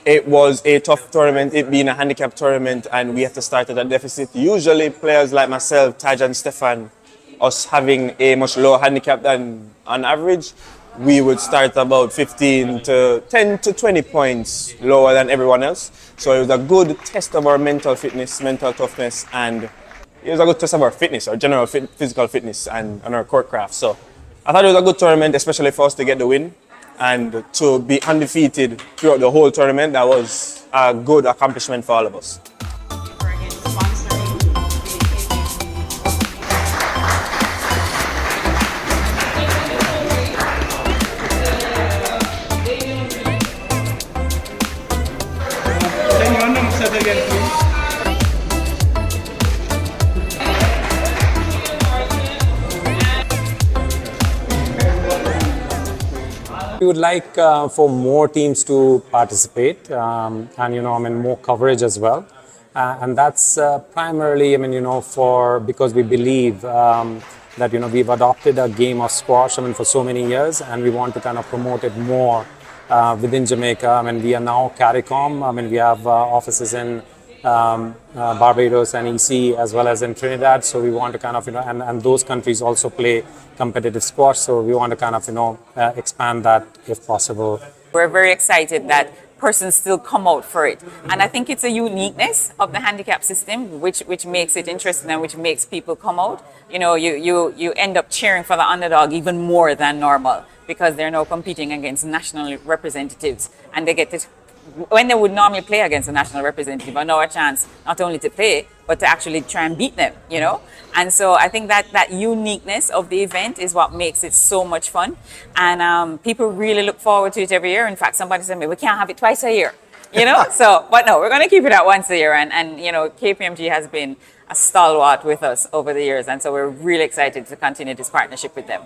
It was a tough tournament, it being a handicap tournament, and we had to start at a deficit. Usually, players like myself, Taj and Stefan, us having a much lower handicap than on average, we would start about 15 to 10 to 20 points lower than everyone else. So it was a good test of our mental fitness, mental toughness, and it was a good test of our fitness, our general physical fitness, and our court craft. So I thought it was a good tournament, especially for us to get the win. And to be undefeated throughout the whole tournament, that was a good accomplishment for all of us. We would like for more teams to participate and more coverage as well. And that's primarily, because we believe that, we've adopted a game of squash, for so many years, and we want to kind of promote it more within Jamaica. We are now CARICOM. We have offices in Barbados and EC as well as in Trinidad. So we want to kind of, and those countries also play competitive squash. So we want to kind of, expand that if possible. We're very excited that persons still come out for it. And I think it's a uniqueness of the handicap system, which makes it interesting and which makes people come out. You end up cheering for the underdog even more than normal because they're now competing against national representatives, and they get to, when they would normally play against a national representative, are now a chance not only to play, but to actually try and beat them, And so I think that uniqueness of the event is what makes it so much fun. And people really look forward to it every year. In fact, somebody said to me, we can't have it twice a year, So, but no, we're going to keep it at once a year. And KPMG has been a stalwart with us over the years. And so we're really excited to continue this partnership with them.